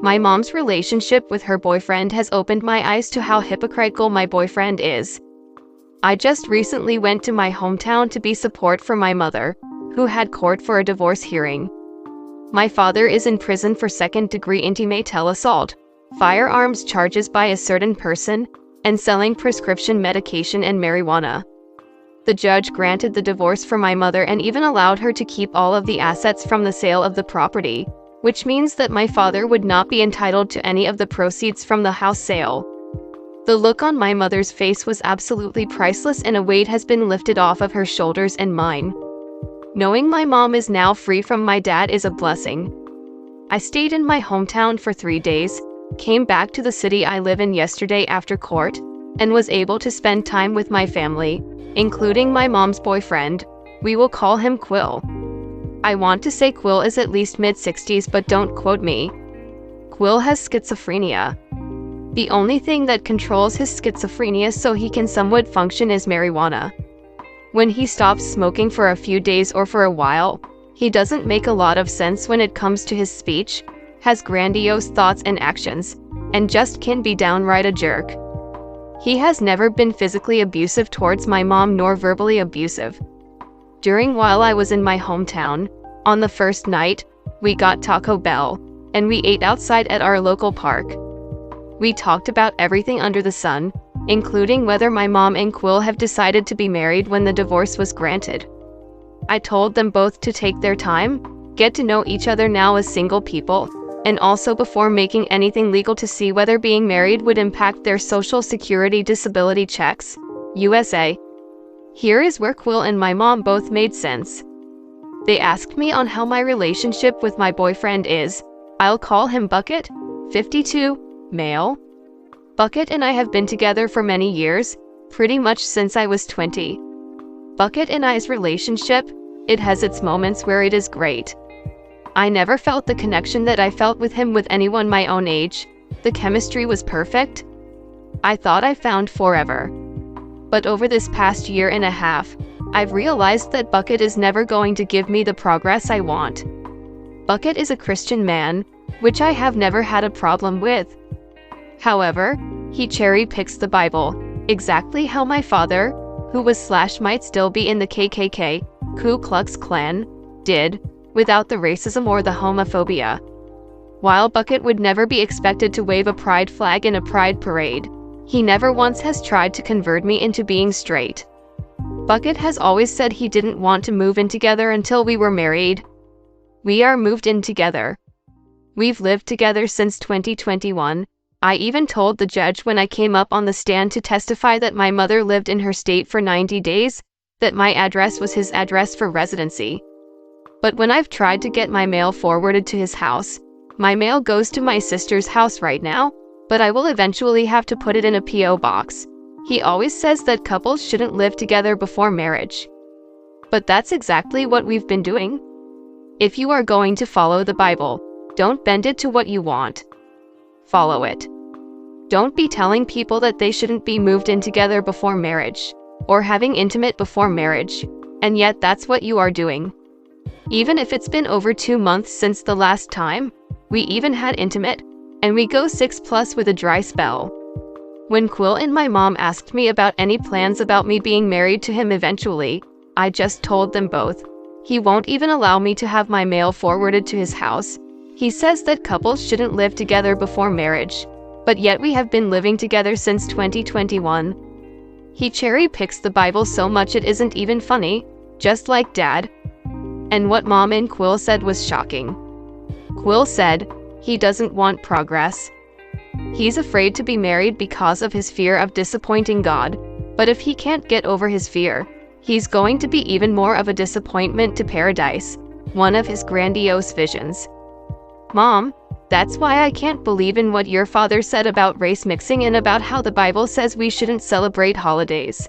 My mom's relationship with her boyfriend has opened my eyes to how hypocritical my boyfriend is. I just recently went to my hometown to be support for my mother, who had court for a divorce hearing. My father is in prison for second-degree intimate assault, firearms charges by a certain person, and selling prescription medication and marijuana. The judge granted the divorce for my mother and even allowed her to keep all of the assets from the sale of the property, which means that my father would not be entitled to any of the proceeds from the house sale. The look on my mother's face was absolutely priceless, and a weight has been lifted off of her shoulders and mine. Knowing my mom is now free from my dad is a blessing. I stayed in my hometown for 3 days, came back to the city I live in yesterday after court, and was able to spend time with my family, including my mom's boyfriend. We will call him Quill. I want to say Quill is at least mid-60s, but don't quote me. Quill has schizophrenia. The only thing that controls his schizophrenia so he can somewhat function is marijuana. When he stops smoking for a few days or for a while, he doesn't make a lot of sense when it comes to his speech, has grandiose thoughts and actions, and just can be downright a jerk. He has never been physically abusive towards my mom nor verbally abusive. While I was in my hometown, on the first night, we got Taco Bell, and we ate outside at our local park. We talked about everything under the sun, including whether my mom and Quill have decided to be married when the divorce was granted. I told them both to take their time, get to know each other now as single people, and also before making anything legal to see whether being married would impact their Social Security disability checks, USA. Here is where Quill and my mom both made sense. They asked me on how my relationship with my boyfriend is. I'll call him Bucket, 52, male. Bucket and I have been together for many years, pretty much since I was 20. Bucket and I's relationship, it has its moments where it is great. I never felt the connection that I felt with him with anyone my own age. The chemistry was perfect. I thought I found forever. But over this past year and a half, I've realized that Bucket is never going to give me the progress I want. Bucket is a Christian man, which I have never had a problem with. However, he cherry-picks the Bible, exactly how my father, who was / might still be in the KKK, Ku Klux Klan, did, without the racism or the homophobia. While Bucket would never be expected to wave a pride flag in a pride parade, he never once has tried to convert me into being straight. Bucket has always said he didn't want to move in together until we were married. We are moved in together. We've lived together since 2021. I even told the judge when I came up on the stand to testify that my mother lived in her state for 90 days, that my address was his address for residency. But when I've tried to get my mail forwarded to his house, my mail goes to my sister's house right now, but I will eventually have to put it in a P.O. box. He always says that couples shouldn't live together before marriage. But that's exactly what we've been doing. If you are going to follow the Bible, don't bend it to what you want. Follow it. Don't be telling people that they shouldn't be moved in together before marriage, or having intimate before marriage, and yet that's what you are doing. Even if it's been over 2 months since the last time we even had intimate, and we go 6+ with a dry spell. When Quill and my mom asked me about any plans about me being married to him eventually, I just told them both. He won't even allow me to have my mail forwarded to his house. He says that couples shouldn't live together before marriage, but yet we have been living together since 2021. He cherry-picks the Bible so much it isn't even funny, just like Dad. And what Mom and Quill said was shocking. Quill said, he doesn't want progress. He's afraid to be married because of his fear of disappointing God, but if he can't get over his fear, he's going to be even more of a disappointment to paradise, one of his grandiose visions. Mom, that's why I can't believe in what your father said about race mixing and about how the Bible says we shouldn't celebrate holidays.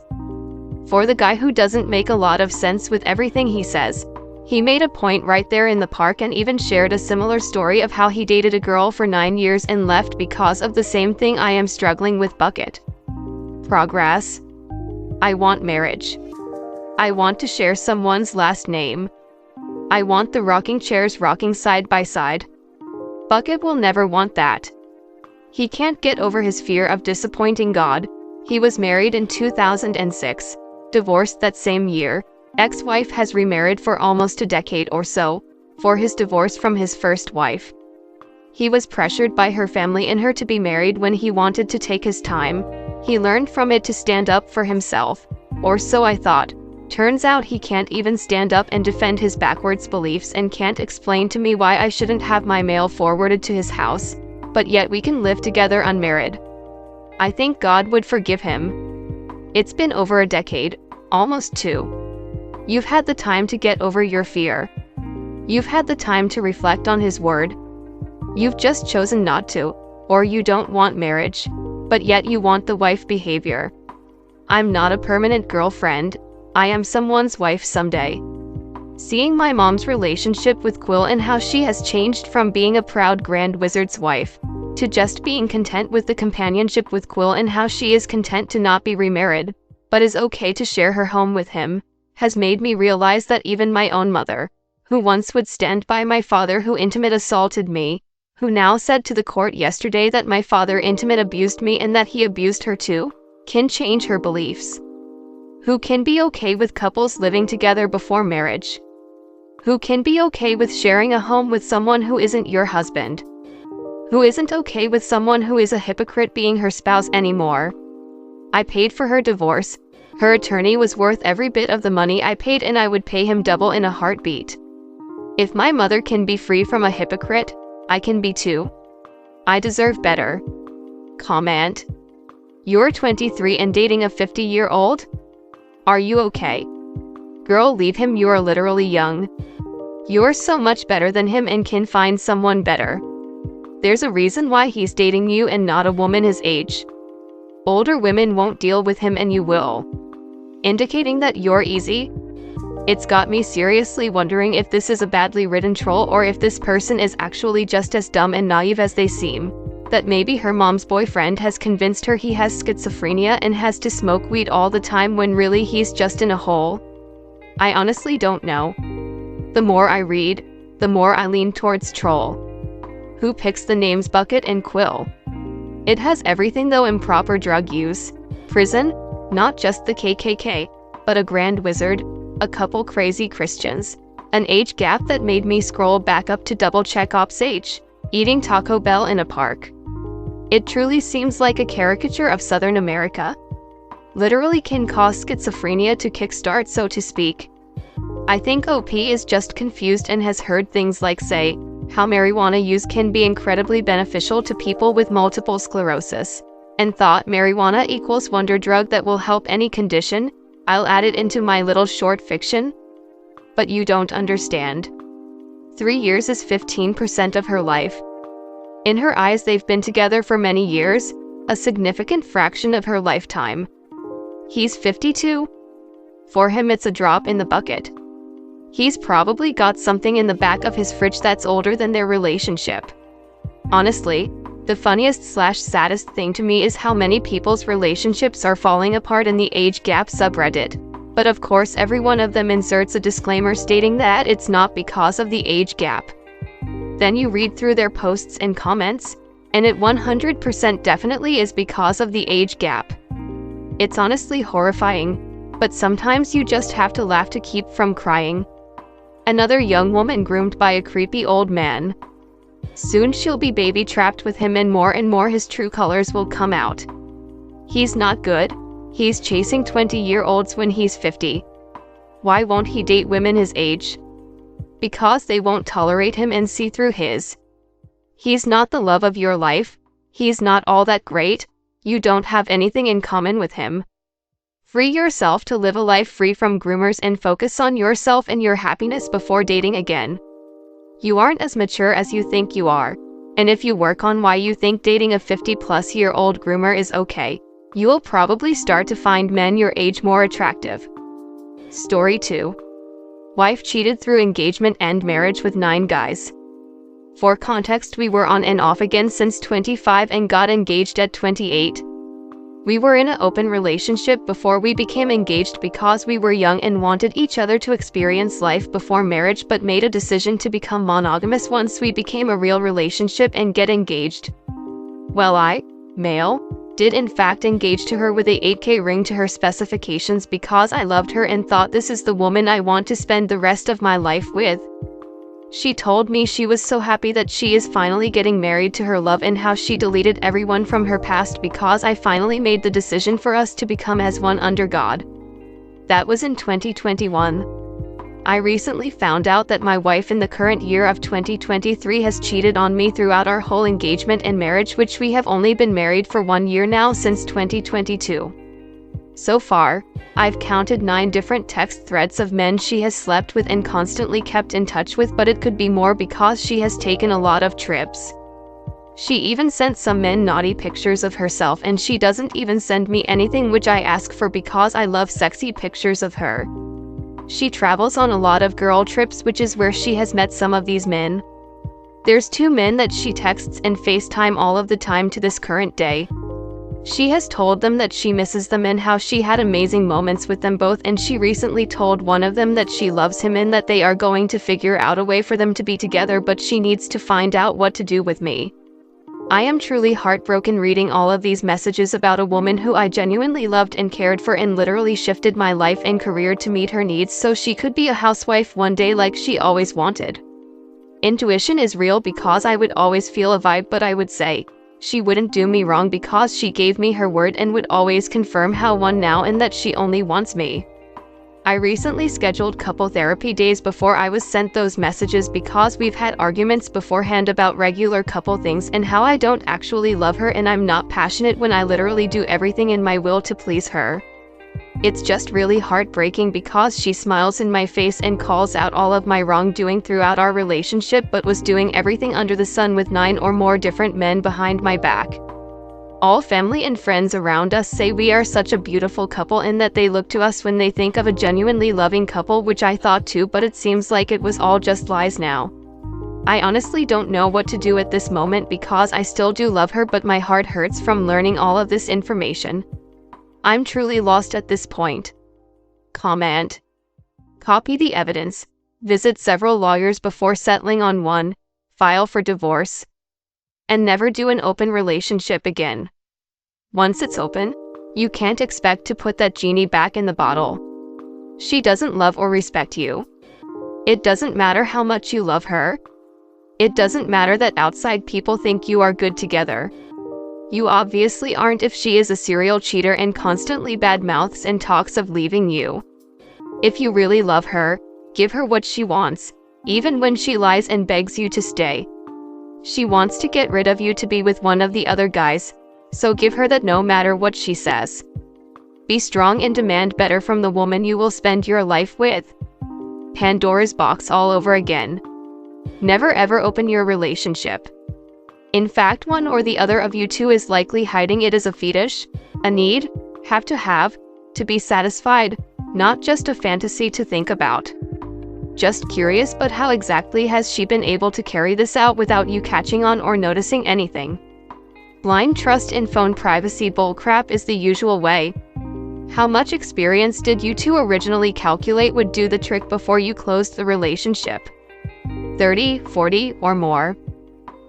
For the guy who doesn't make a lot of sense with everything he says, he made a point right there in the park and even shared a similar story of how he dated a girl for 9 years and left because of the same thing I am struggling with. Bucket. Progress. I want marriage. I want to share someone's last name. I want the rocking chairs rocking side by side. Bucket will never want that. He can't get over his fear of disappointing God. He was married in 2006, divorced that same year. Ex-wife has remarried for almost a decade or so, for his divorce from his first wife. He was pressured by her family and her to be married when he wanted to take his time. He learned from it to stand up for himself. Or so I thought. Turns out he can't even stand up and defend his backwards beliefs and can't explain to me why I shouldn't have my mail forwarded to his house. But yet we can live together unmarried. I think God would forgive him. It's been over a decade, almost 2. You've had the time to get over your fear. You've had the time to reflect on his word. You've just chosen not to, or you don't want marriage, but yet you want the wife behavior. I'm not a permanent girlfriend. I am someone's wife someday. Seeing my mom's relationship with Quill and how she has changed from being a proud grand wizard's wife to just being content with the companionship with Quill and how she is content to not be remarried, but is okay to share her home with him, has made me realize that even my own mother, who once would stand by my father who intimate assaulted me, who now said to the court yesterday that my father intimate abused me and that he abused her too, can change her beliefs. Who can be okay with couples living together before marriage? Who can be okay with sharing a home with someone who isn't your husband? Who isn't okay with someone who is a hypocrite being her spouse anymore? I paid for her divorce. Her attorney was worth every bit of the money I paid and I would pay him double in a heartbeat. If my mother can be free from a hypocrite, I can be too. I deserve better. Comment. You're 23 and dating a 50-year-old? Are you okay? Girl, leave him, you are literally young. You're so much better than him and can find someone better. There's a reason why he's dating you and not a woman his age. Older women won't deal with him and you will. Indicating that you're easy? It's got me seriously wondering if this is a badly written troll or if this person is actually just as dumb and naive as they seem. That maybe her mom's boyfriend has convinced her he has schizophrenia and has to smoke weed all the time when really he's just in a hole. I honestly don't know. The more I read, the more I lean towards troll. Who picks the names Bucket and Quill? It has everything though: improper drug use, prison, not just the KKK, but a grand wizard, a couple crazy Christians, an age gap that made me scroll back up to double check Ops age, eating Taco Bell in a park. It truly seems like a caricature of Southern America. Literally can cause schizophrenia to kickstart, so to speak. I think OP is just confused and has heard things like say, how marijuana use can be incredibly beneficial to people with multiple sclerosis, and thought marijuana equals wonder drug that will help any condition. I'll add it into my little short fiction. But you don't understand. 3 years is 15% of her life. In her eyes, they've been together for many years, a significant fraction of her lifetime. He's 52. For him, it's a drop in the bucket. He's probably got something in the back of his fridge that's older than their relationship. Honestly, the funniest/saddest thing to me is how many people's relationships are falling apart in the age gap subreddit. But of course, every one of them inserts a disclaimer stating that it's not because of the age gap. Then you read through their posts and comments, and it 100% definitely is because of the age gap. It's honestly horrifying, but sometimes you just have to laugh to keep from crying. Another young woman groomed by a creepy old man. Soon she'll be baby trapped with him and more his true colors will come out. He's not good. He's chasing 20-year-olds when he's 50. Why won't he date women his age? Because they won't tolerate him and see through his. He's not the love of your life. He's not all that great. You don't have anything in common with him. Free yourself to live a life free from groomers and focus on yourself and your happiness before dating again. You aren't as mature as you think you are. And if you work on why you think dating a 50-plus-year-old groomer is okay, you will probably start to find men your age more attractive. Story 2. Wife cheated through engagement and marriage with 9 guys. For context, we were on and off again since 25 and got engaged at 28. We were in an open relationship before we became engaged because we were young and wanted each other to experience life before marriage, but made a decision to become monogamous once we became a real relationship and get engaged. Well, I, male, did in fact engage to her with a 8K ring to her specifications because I loved her and thought this is the woman I want to spend the rest of my life with. She told me she was so happy that she is finally getting married to her love and how she deleted everyone from her past because I finally made the decision for us to become as one under God. That was in 2021. I recently found out that my wife in the current year of 2023 has cheated on me throughout our whole engagement and marriage, which we have only been married for 1 year now since 2022. So far, I've counted 9 different text threads of men she has slept with and constantly kept in touch with, but it could be more because she has taken a lot of trips. She even sent some men naughty pictures of herself, and she doesn't even send me anything which I ask for because I love sexy pictures of her. She travels on a lot of girl trips, which is where she has met some of these men. There's 2 men that she texts and FaceTime all of the time to this current day. She has told them that she misses them and how she had amazing moments with them both, and she recently told one of them that she loves him and that they are going to figure out a way for them to be together, but she needs to find out what to do with me. I am truly heartbroken reading all of these messages about a woman who I genuinely loved and cared for and literally shifted my life and career to meet her needs so she could be a housewife one day like she always wanted. Intuition is real because I would always feel a vibe, but I would say she wouldn't do me wrong because she gave me her word and would always confirm how one now and that she only wants me. I recently scheduled couple therapy days before I was sent those messages because we've had arguments beforehand about regular couple things and how I don't actually love her and I'm not passionate when I literally do everything in my will to please her. It's just really heartbreaking because she smiles in my face and calls out all of my wrongdoing throughout our relationship, but was doing everything under the sun with 9 or more different men behind my back. All family and friends around us say we are such a beautiful couple and that they look to us when they think of a genuinely loving couple, which I thought too, but it seems like it was all just lies now. I honestly don't know what to do at this moment because I still do love her, but my heart hurts from learning all of this information. I'm truly lost at this point. Comment. Copy the evidence. Visit several lawyers before settling on one. File for divorce. And never do an open relationship again. Once it's open, you can't expect to put that genie back in the bottle. She doesn't love or respect you. It doesn't matter how much you love her. It doesn't matter that outside people think you are good together. You obviously aren't if she is a serial cheater and constantly badmouths and talks of leaving you. If you really love her, give her what she wants, even when she lies and begs you to stay. She wants to get rid of you to be with one of the other guys, so give her that no matter what she says. Be strong and demand better from the woman you will spend your life with. Pandora's box all over again. Never ever open your relationship. In fact, one or the other of you two is likely hiding it as a fetish, a need, have, to be satisfied, not just a fantasy to think about. Just curious, but how exactly has she been able to carry this out without you catching on or noticing anything? Blind trust in phone privacy bullcrap is the usual way. How much experience did you two originally calculate would do the trick before you closed the relationship? 30, 40, or more.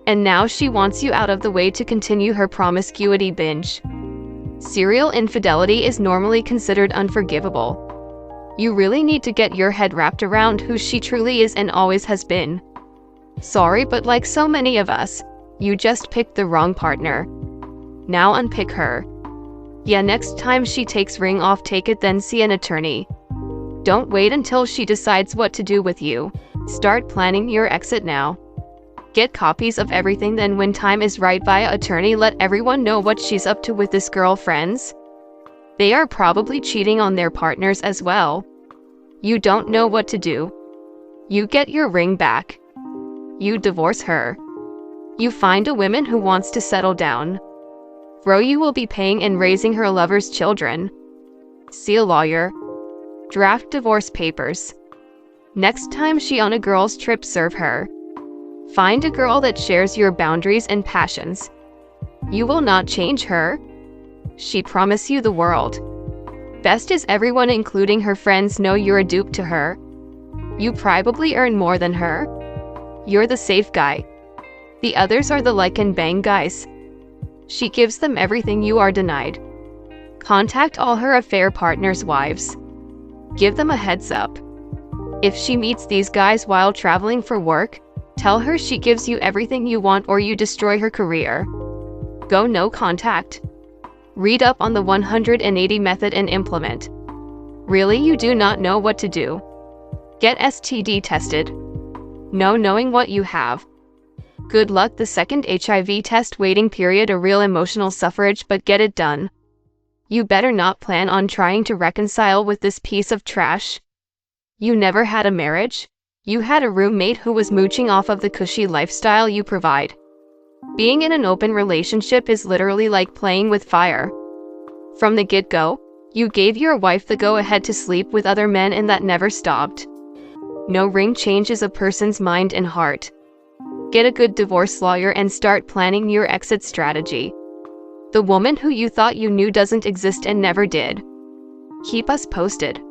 And now she wants you out of the way to continue her promiscuity binge. Serial infidelity is normally considered unforgivable. You really need to get your head wrapped around who she truly is and always has been. Sorry, but like so many of us, you just picked the wrong partner. Now unpick her. Yeah, next time she takes ring off, take it, then see an attorney. Don't wait until she decides what to do with you. Start planning your exit now. Get copies of everything, then when time is right via attorney, let everyone know what she's up to with this girlfriends. They are probably cheating on their partners as well. You don't know what to do. You get your ring back. You divorce her. You find a woman who wants to settle down. Bro, you will be paying and raising her lover's children. See a lawyer. Draft divorce papers. Next time she on a girl's trip, serve her. Find a girl that shares your boundaries and passions. You will not change her. She'd promise you the world. Best is everyone, including her friends, know you're a dupe to her. You probably earn more than her. You're the safe guy. The others are the like and bang guys. She gives them everything you are denied. Contact all her affair partners' wives. Give them a heads up. If she meets these guys while traveling for work, tell her she gives you everything you want or you destroy her career. Go no contact. Read up on the 180 method and implement. Really, you do not know what to do? Get STD tested. No knowing what you have. Good luck. The second HIV test waiting period, a real emotional suffrage, but get it done. You better not plan on trying to reconcile with this piece of trash. You never had a marriage? You had a roommate who was mooching off of the cushy lifestyle you provide. Being in an open relationship is literally like playing with fire. From the get-go, you gave your wife the go-ahead to sleep with other men, and that never stopped. No ring changes a person's mind and heart. Get a good divorce lawyer and start planning your exit strategy. The woman who you thought you knew doesn't exist and never did. Keep us posted.